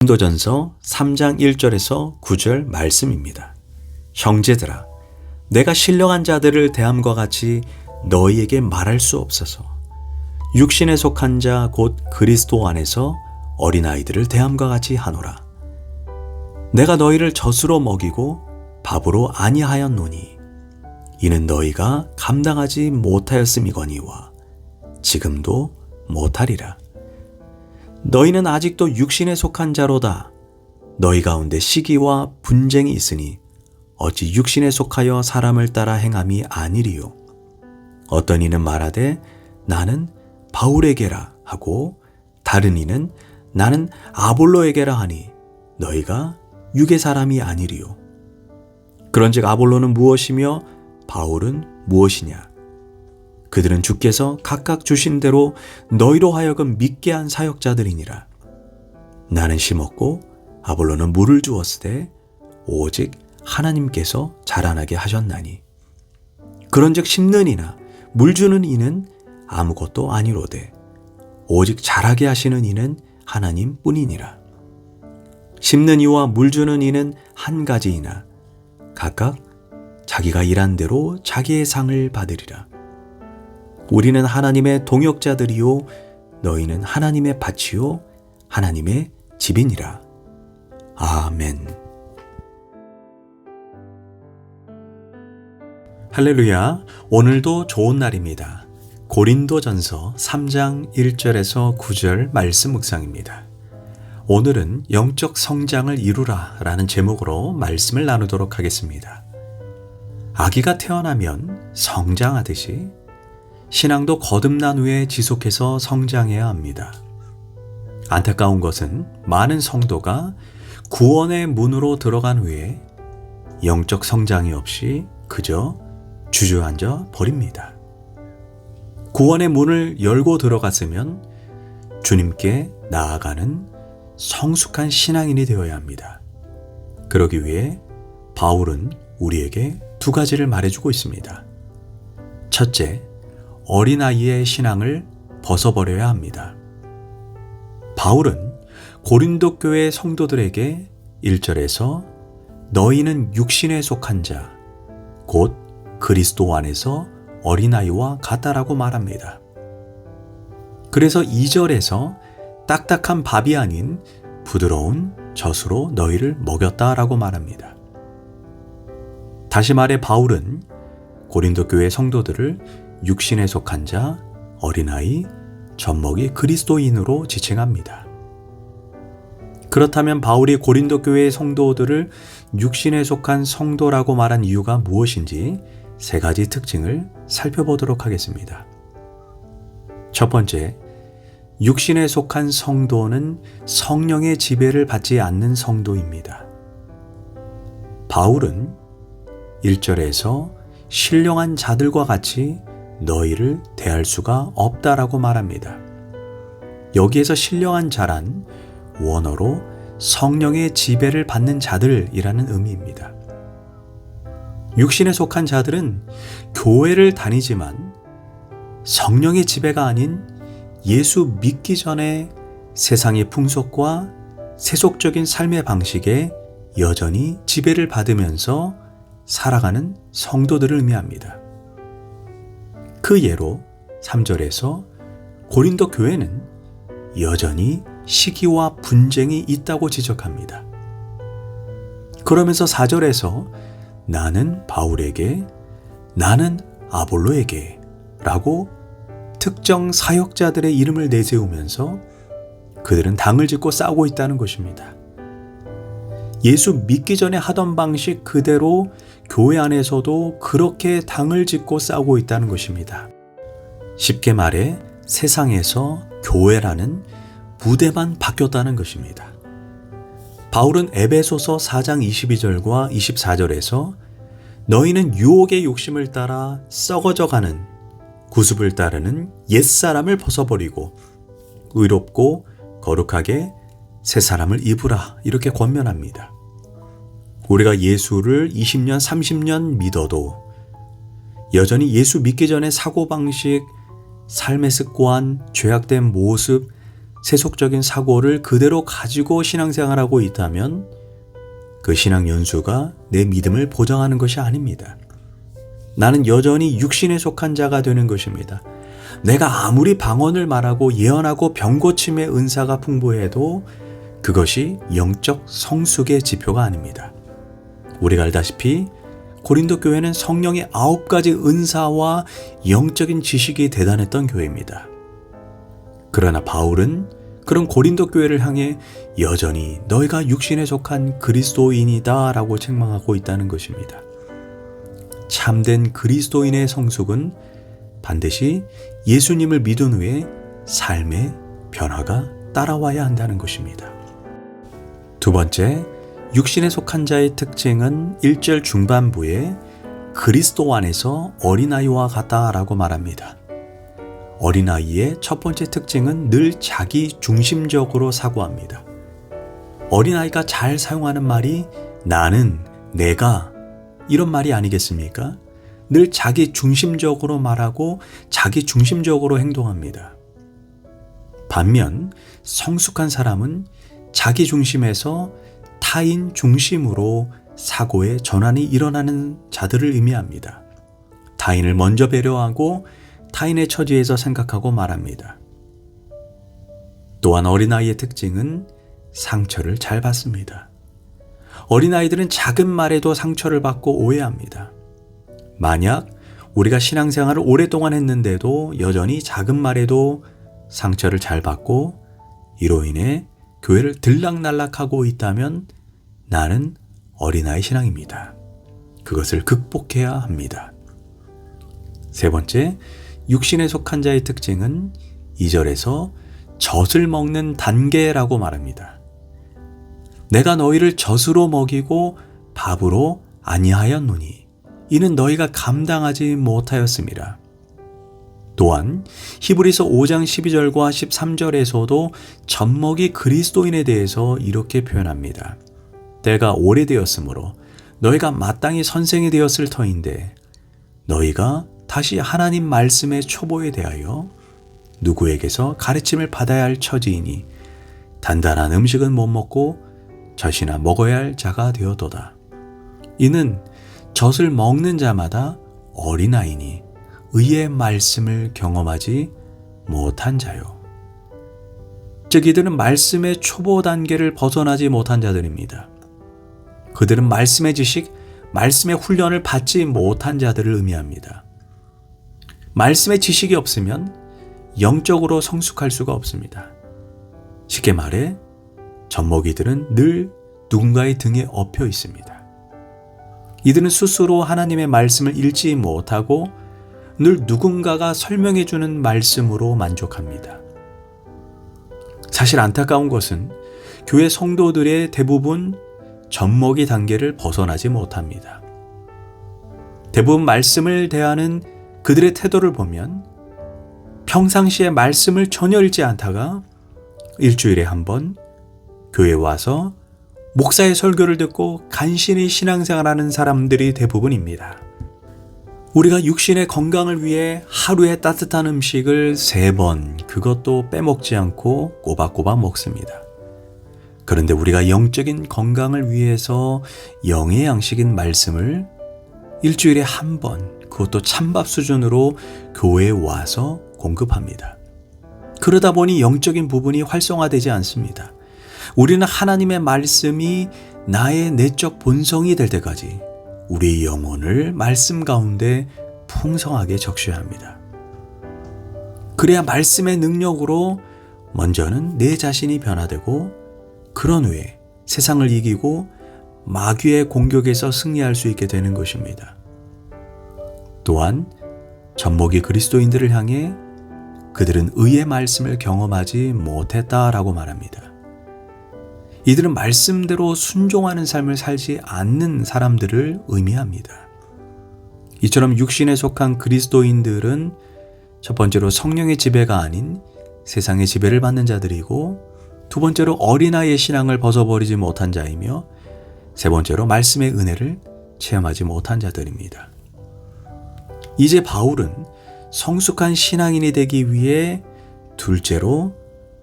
고린도전서 3장 1절에서 9절 말씀입니다. 형제들아, 내가 신령한 자들을 대함과 같이 너희에게 말할 수 없어서 육신에 속한 자 곧 그리스도 안에서 어린아이들을 대함과 같이 하노라. 내가 너희를 젖으로 먹이고 밥으로 아니하였노니 이는 너희가 감당하지 못하였음이거니와 지금도 못하리라. 너희는 아직도 육신에 속한 자로다. 너희 가운데 시기와 분쟁이 있으니 어찌 육신에 속하여 사람을 따라 행함이 아니리요. 어떤 이는 말하되 나는 바울에게라 하고 다른 이는 나는 아볼로에게라 하니 너희가 육의 사람이 아니리요. 그런즉 아볼로는 무엇이며 바울은 무엇이냐? 그들은 주께서 각각 주신 대로 너희로 하여금 믿게 한 사역자들이니라. 나는 심었고 아볼로는 물을 주었으되 오직 하나님께서 자라나게 하셨나니 그런즉 심는 이나 물 주는 이는 아무것도 아니로되 오직 자라게 하시는 이는 하나님 뿐이니라. 심는 이와 물 주는 이는 한 가지이나 각각 자기가 일한 대로 자기의 상을 받으리라. 우리는 하나님의 동역자들이요 너희는 하나님의 밭이요 하나님의 집이니라. 아멘. 할렐루야. 오늘도 좋은 날입니다. 고린도전서 3장 1절에서 9절 말씀 묵상입니다. 오늘은 영적 성장을 이루라 라는 제목으로 말씀을 나누도록 하겠습니다. 아기가 태어나면 성장하듯이 신앙도 거듭난 후에 지속해서 성장해야 합니다. 안타까운 것은 많은 성도가 구원의 문으로 들어간 후에 영적 성장이 없이 그저 주저앉아 버립니다. 구원의 문을 열고 들어갔으면 주님께 나아가는 성숙한 신앙인이 되어야 합니다. 그러기 위해 바울은 우리에게 두 가지를 말해주고 있습니다. 첫째, 어린아이의 신앙을 벗어버려야 합니다. 바울은 고린도 교회 성도들에게 1절에서 너희는 육신에 속한 자, 곧 그리스도 안에서 어린아이와 같다라고 말합니다. 그래서 2절에서 딱딱한 밥이 아닌 부드러운 젖으로 너희를 먹였다라고 말합니다. 다시 말해 바울은 고린도 교회 성도들을 육신에 속한 자, 어린아이, 젖먹이 그리스도인으로 지칭합니다. 그렇다면 바울이 고린도 교회의 성도들을 육신에 속한 성도라고 말한 이유가 무엇인지 세 가지 특징을 살펴보도록 하겠습니다. 첫 번째, 육신에 속한 성도는 성령의 지배를 받지 않는 성도입니다. 바울은 1절에서 신령한 자들과 같이 너희를 대할 수가 없다라고 말합니다. 여기에서 신령한 자란 원어로 성령의 지배를 받는 자들이라는 의미입니다. 육신에 속한 자들은 교회를 다니지만 성령의 지배가 아닌 예수 믿기 전에 세상의 풍속과 세속적인 삶의 방식에 여전히 지배를 받으면서 살아가는 성도들을 의미합니다. 그 예로 3절에서 고린도 교회는 여전히 시기와 분쟁이 있다고 지적합니다. 그러면서 4절에서 나는 바울에게, 나는 아볼로에게 라고 특정 사역자들의 이름을 내세우면서 그들은 당을 짓고 싸우고 있다는 것입니다. 예수 믿기 전에 하던 방식 그대로 교회 안에서도 그렇게 당을 짓고 싸우고 있다는 것입니다. 쉽게 말해 세상에서 교회라는 무대만 바뀌었다는 것입니다. 바울은 에베소서 4장 22절과 24절에서 너희는 유혹의 욕심을 따라 썩어져가는 구습을 따르는 옛사람을 벗어버리고 의롭고 거룩하게 새 사람을 입으라 이렇게 권면합니다. 우리가 예수를 20년, 30년 믿어도 여전히 예수 믿기 전에 사고방식, 삶의 습관, 죄악된 모습 세속적인 사고를 그대로 가지고 신앙생활하고 있다면 그 신앙 연수가 내 믿음을 보장하는 것이 아닙니다. 나는 여전히 육신에 속한 자가 되는 것입니다. 내가 아무리 방언을 말하고 예언하고 병고침의 은사가 풍부해도 그것이 영적 성숙의 지표가 아닙니다. 우리가 알다시피 고린도 교회는 성령의 9가지 은사와 영적인 지식이 대단했던 교회입니다. 그러나 바울은 그런 고린도 교회를 향해 여전히 너희가 육신에 속한 그리스도인이다 라고 책망하고 있다는 것입니다. 참된 그리스도인의 성숙은 반드시 예수님을 믿은 후에 삶의 변화가 따라와야 한다는 것입니다. 두 번째, 육신에 속한 자의 특징은 1절 중반부에 그리스도 안에서 어린아이와 같다라고 말합니다. 어린아이의 첫 번째 특징은 늘 자기 중심적으로 사고합니다. 어린아이가 잘 사용하는 말이 나는, 내가 이런 말이 아니겠습니까? 늘 자기 중심적으로 말하고 자기 중심적으로 행동합니다. 반면 성숙한 사람은 자기 중심에서 타인 중심으로 사고의 전환이 일어나는 자들을 의미합니다. 타인을 먼저 배려하고 타인의 처지에서 생각하고 말합니다. 또한 어린아이의 특징은 상처를 잘 받습니다. 어린아이들은 작은 말에도 상처를 받고 오해합니다. 만약 우리가 신앙생활을 오랫동안 했는데도 여전히 작은 말에도 상처를 잘 받고 이로 인해 교회를 들락날락하고 있다면 나는 어린아이 신앙입니다. 그것을 극복해야 합니다. 세 번째, 육신에 속한 자의 특징은 2절에서 젖을 먹는 단계라고 말합니다. 내가 너희를 젖으로 먹이고 밥으로 아니하였노니 이는 너희가 감당하지 못하였습니다. 또한 히브리서 5장 12절과 13절에서도 젖먹이 그리스도인에 대해서 이렇게 표현합니다. 때가 오래되었으므로 너희가 마땅히 선생이 되었을 터인데 너희가 다시 하나님 말씀의 초보에 대하여 누구에게서 가르침을 받아야 할 처지이니 단단한 음식은 못 먹고 젖이나 먹어야 할 자가 되었도다. 이는 젖을 먹는 자마다 어린아이니 의의 말씀을 경험하지 못한 자요. 즉 이들은 말씀의 초보 단계를 벗어나지 못한 자들입니다. 그들은 말씀의 지식, 말씀의 훈련을 받지 못한 자들을 의미합니다. 말씀의 지식이 없으면 영적으로 성숙할 수가 없습니다. 쉽게 말해 젖먹이들은 늘 누군가의 등에 엎여 있습니다. 이들은 스스로 하나님의 말씀을 읽지 못하고 늘 누군가가 설명해 주는 말씀으로 만족합니다. 사실 안타까운 것은 교회 성도들의 대부분 젖먹이 단계를 벗어나지 못합니다. 대부분 말씀을 대하는 그들의 태도를 보면 평상시에 말씀을 전혀 읽지 않다가 일주일에 한 번 교회에 와서 목사의 설교를 듣고 간신히 신앙생활하는 사람들이 대부분입니다. 우리가 육신의 건강을 위해 하루에 따뜻한 음식을 3번, 그것도 빼먹지 않고 꼬박꼬박 먹습니다. 그런데 우리가 영적인 건강을 위해서 영의 양식인 말씀을 일주일에 한 번, 그것도 찬밥 수준으로 교회에 와서 공급합니다. 그러다 보니 영적인 부분이 활성화되지 않습니다. 우리는 하나님의 말씀이 나의 내적 본성이 될 때까지 우리의 영혼을 말씀 가운데 풍성하게 적셔야 합니다. 그래야 말씀의 능력으로 먼저는 내 자신이 변화되고 그런 후에 세상을 이기고 마귀의 공격에서 승리할 수 있게 되는 것입니다. 또한 젖먹이 그리스도인들을 향해 그들은 의의 말씀을 경험하지 못했다라고 말합니다. 이들은 말씀대로 순종하는 삶을 살지 않는 사람들을 의미합니다. 이처럼 육신에 속한 그리스도인들은 첫 번째로 성령의 지배가 아닌 세상의 지배를 받는 자들이고, 두 번째로 어린아이의 신앙을 벗어버리지 못한 자이며, 세 번째로 말씀의 은혜를 체험하지 못한 자들입니다. 이제 바울은 성숙한 신앙인이 되기 위해 둘째로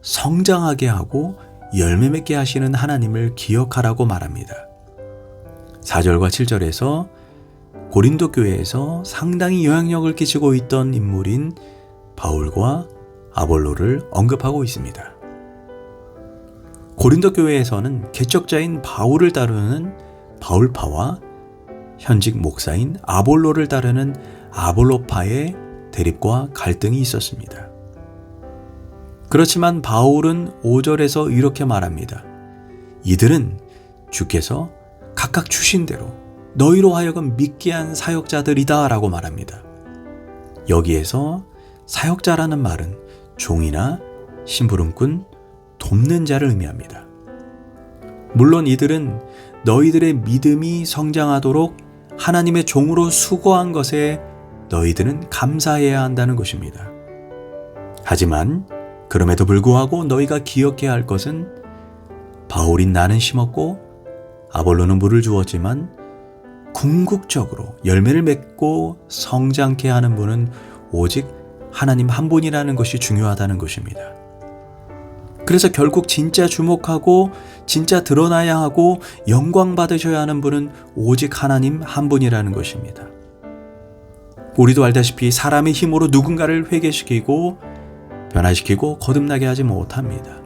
성장하게 하고 열매 맺게 하시는 하나님을 기억하라고 말합니다. 4절과 7절에서 고린도 교회에서 상당히 영향력을 끼치고 있던 인물인 바울과 아볼로를 언급하고 있습니다. 고린도 교회에서는 개척자인 바울을 따르는 바울파와 현직 목사인 아볼로를 따르는 아볼로파의 대립과 갈등이 있었습니다. 그렇지만 바울은 5절에서 이렇게 말합니다. 이들은 주께서 각각 주신 대로 너희로 하여금 믿게 한 사역자들이다 라고 말합니다. 여기에서 사역자라는 말은 종이나 심부름꾼, 돕는 자를 의미합니다. 물론 이들은 너희들의 믿음이 성장하도록 하나님의 종으로 수고한 것에 너희들은 감사해야 한다는 것입니다. 하지만 그럼에도 불구하고 너희가 기억해야 할 것은 바울인 나는 심었고 아볼로는 물을 주었지만 궁극적으로 열매를 맺고 성장케 하는 분은 오직 하나님 한 분이라는 것이 중요하다는 것입니다. 그래서 결국 진짜 주목하고 진짜 드러나야 하고 영광 받으셔야 하는 분은 오직 하나님 한 분이라는 것입니다. 우리도 알다시피 사람의 힘으로 누군가를 회개시키고 변화시키고 거듭나게 하지 못합니다.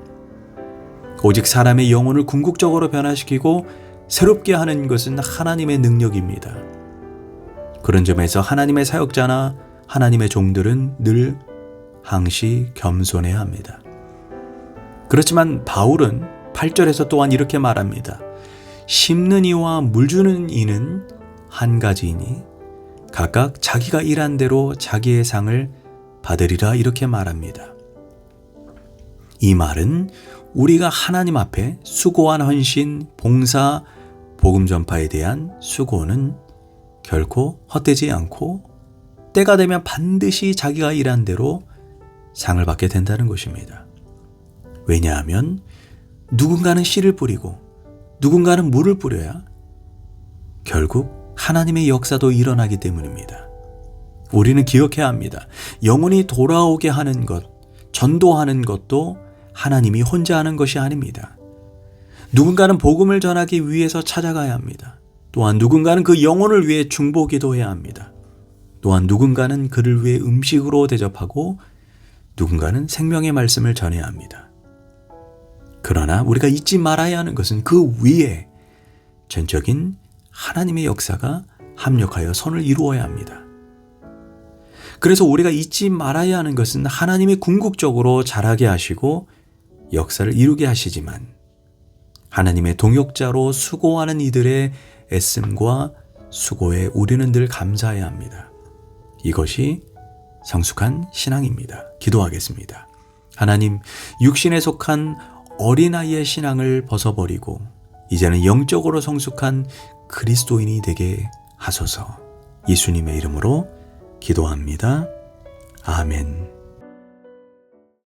오직 사람의 영혼을 궁극적으로 변화시키고 새롭게 하는 것은 하나님의 능력입니다. 그런 점에서 하나님의 사역자나 하나님의 종들은 늘 항시 겸손해야 합니다. 그렇지만 바울은 8절에서 또한 이렇게 말합니다. 심는 이와 물 주는 이는 한 가지이니 각각 자기가 일한 대로 자기의 상을 받으리라 이렇게 말합니다. 이 말은 우리가 하나님 앞에 수고한 헌신, 봉사, 복음 전파에 대한 수고는 결코 헛되지 않고 때가 되면 반드시 자기가 일한 대로 상을 받게 된다는 것입니다. 왜냐하면 누군가는 씨를 뿌리고 누군가는 물을 뿌려야 결국 하나님의 역사도 일어나기 때문입니다. 우리는 기억해야 합니다. 영혼이 돌아오게 하는 것, 전도하는 것도 하나님이 혼자 하는 것이 아닙니다. 누군가는 복음을 전하기 위해서 찾아가야 합니다. 또한 누군가는 그 영혼을 위해 중보기도해야 합니다. 또한 누군가는 그를 위해 음식으로 대접하고 누군가는 생명의 말씀을 전해야 합니다. 그러나 우리가 잊지 말아야 하는 것은 그 위에 전적인 하나님의 역사가 합력하여 선을 이루어야 합니다. 그래서 우리가 잊지 말아야 하는 것은 하나님이 궁극적으로 자라게 하시고 역사를 이루게 하시지만 하나님의 동역자로 수고하는 이들의 애씀과 수고에 우리는 늘 감사해야 합니다. 이것이 성숙한 신앙입니다. 기도하겠습니다. 하나님, 육신에 속한 어린아이의 신앙을 벗어버리고 이제는 영적으로 성숙한 그리스도인이 되게 하소서. 예수님의 이름으로 기도합니다. 아멘.